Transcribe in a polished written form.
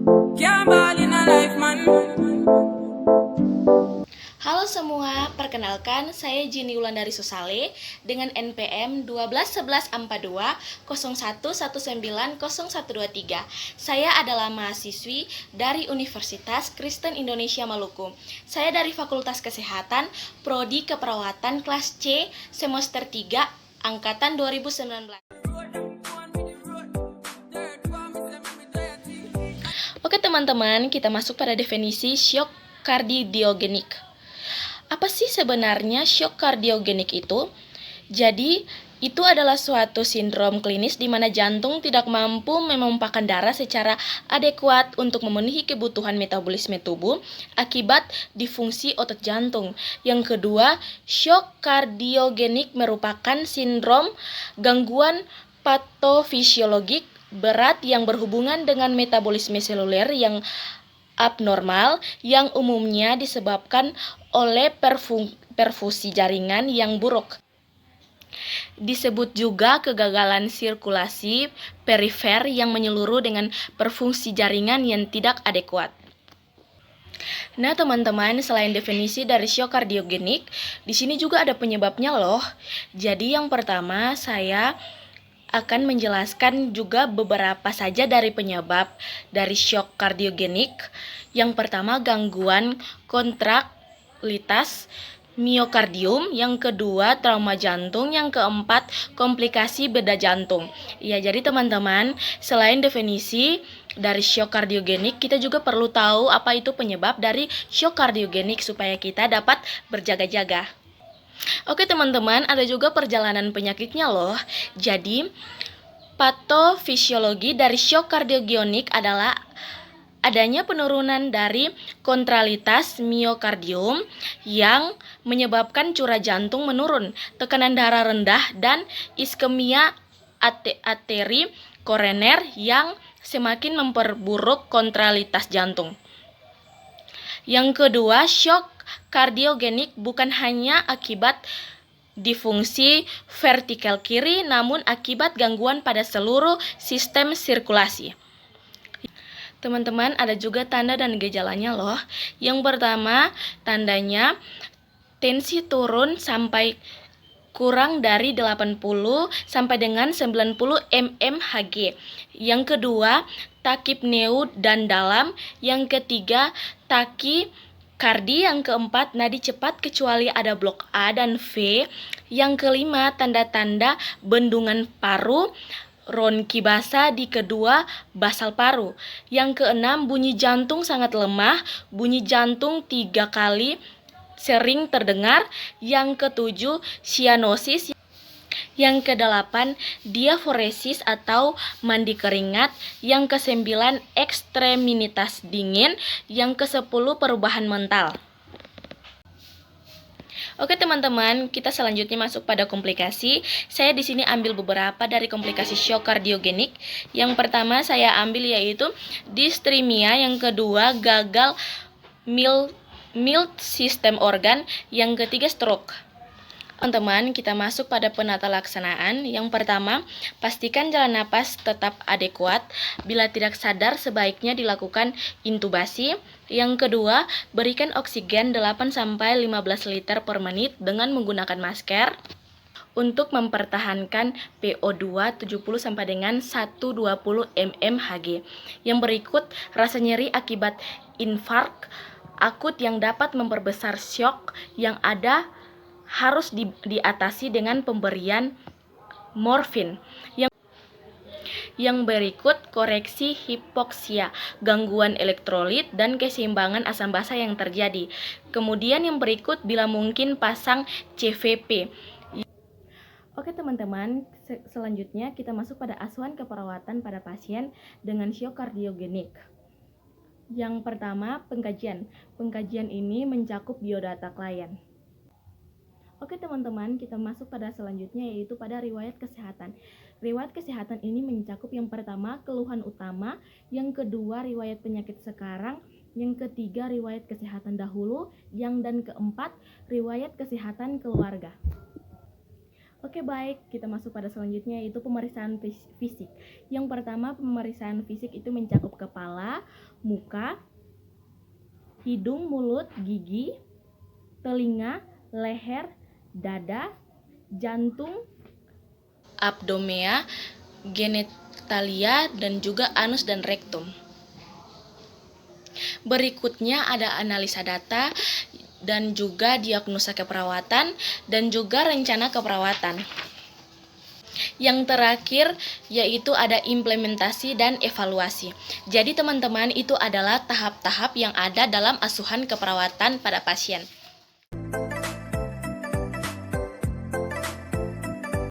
Halo semua, perkenalkan saya Jini Wulandari Susale dengan NPM 12114201190123. Saya adalah mahasiswi dari Universitas Kristen Indonesia Maluku. Saya dari Fakultas Kesehatan, Prodi Keperawatan kelas C, semester 3, angkatan 2019. Oke teman-teman, kita masuk pada definisi shock kardiogenik. Apa sih sebenarnya shock kardiogenik itu? Jadi, itu adalah suatu sindrom klinis di mana jantung tidak mampu memompakan darah secara adekuat untuk memenuhi kebutuhan metabolisme tubuh akibat disfungsi otot jantung. Yang kedua, shock kardiogenik merupakan sindrom gangguan patofisiologik berat yang berhubungan dengan metabolisme seluler yang abnormal yang umumnya disebabkan oleh perfusi jaringan yang buruk. Disebut juga kegagalan sirkulasi perifer yang menyeluruh dengan perfungsi jaringan yang tidak adekuat. Nah, teman-teman, selain definisi dari shock kardiogenik, di sini juga ada penyebabnya loh. Jadi yang pertama, saya akan menjelaskan juga beberapa saja dari penyebab dari shock kardiogenik. Yang pertama, gangguan kontraktilitas miokardium, yang kedua trauma jantung, yang keempat komplikasi bedah jantung. Ya, jadi teman-teman, selain definisi dari shock kardiogenik, kita juga perlu tahu apa itu penyebab dari shock kardiogenik supaya kita dapat berjaga-jaga. Oke teman-teman, ada juga perjalanan penyakitnya loh. Jadi, patofisiologi dari shock kardiogenik adalah adanya penurunan dari kontralitas miokardium yang menyebabkan curah jantung menurun, tekanan darah rendah, dan iskemia arteri koroner yang semakin memperburuk kontralitas jantung. Yang kedua, shock kardiogenik bukan hanya akibat disfungsi vertikal kiri, namun akibat gangguan pada seluruh sistem sirkulasi. Teman-teman, ada juga tanda dan gejalanya loh. Yang pertama, tandanya tensi turun sampai kurang dari 80 sampai dengan 90 mmHg. Yang kedua, takipneu dan dalam. Yang ketiga, takikardi. Yang keempat, nadi cepat kecuali ada blok A dan V. Yang kelima, tanda-tanda bendungan paru, ronki basah di kedua basal paru. Yang keenam, bunyi jantung sangat lemah, bunyi jantung 3 kali sering terdengar. Yang ketujuh, sianosis. Yang kedelapan, diaforesis atau mandi keringat. Yang kesembilan, ekstremitas dingin. Yang kesepuluh, perubahan mental. Oke teman-teman, kita selanjutnya masuk pada komplikasi. Saya di sini ambil beberapa dari komplikasi shock kardiogenik. Yang pertama saya ambil yaitu distremia, yang kedua gagal mild sistem organ, yang ketiga stroke. Teman-teman, kita masuk pada penata laksanaan. Yang pertama, pastikan jalan napas tetap adekuat. Bila tidak sadar, sebaiknya dilakukan intubasi. Yang kedua, berikan oksigen 8-15 liter per menit dengan menggunakan masker untuk mempertahankan PO2 70 sampai dengan 120 mmHg. Yang berikut, rasa nyeri akibat infark akut yang dapat memperbesar shock yang ada harus diatasi dengan pemberian morfin. Yang berikut, koreksi hipoksia, gangguan elektrolit, dan keseimbangan asam basa yang terjadi. Kemudian yang berikut, bila mungkin pasang CVP. Oke teman-teman, selanjutnya kita masuk pada asuhan keperawatan pada pasien dengan shock kardiogenik. Yang pertama, pengkajian. Pengkajian ini mencakup biodata klien. Oke teman-teman, kita masuk pada selanjutnya yaitu pada riwayat kesehatan. Riwayat kesehatan ini mencakup yang pertama keluhan utama, yang kedua riwayat penyakit sekarang, yang ketiga riwayat kesehatan dahulu, dan keempat riwayat kesehatan keluarga. Oke baik, kita masuk pada selanjutnya yaitu pemeriksaan fisik. Yang pertama, pemeriksaan fisik itu mencakup kepala, muka, hidung, mulut, gigi, telinga, leher, dada, jantung, abdomea, genitalia, dan juga anus dan rektum. Berikutnya ada analisa data dan juga diagnosa keperawatan dan juga rencana keperawatan. Yang terakhir yaitu ada implementasi dan evaluasi. Jadi teman-teman, itu adalah tahap-tahap yang ada dalam asuhan keperawatan pada pasien.